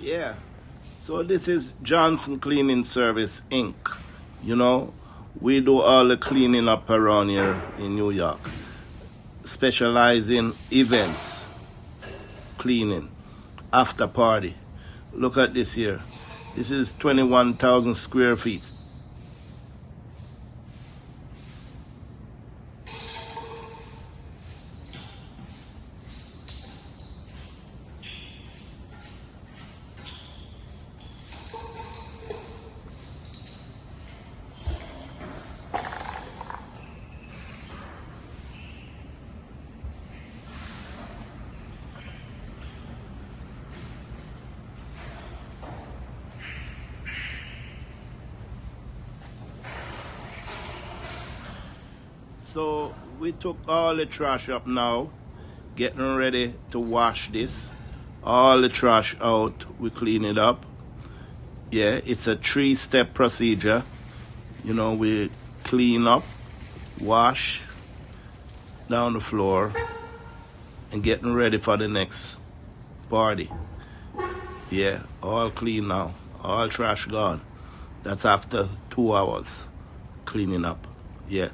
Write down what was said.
Yeah. So this is Johnson Cleaning Service Inc. You know, we do all the cleaning up around here in New York. Specialize in events, cleaning, after party. Look at this here. This is 21,000 square feet. So we took all the trash up now, getting ready to wash this. All the trash out, we clean it up. Yeah, it's a 3-step procedure. You know, we clean up, wash down the floor, and getting ready for the next party. Yeah, all clean now, all trash gone. That's after 2 hours cleaning up. Yeah.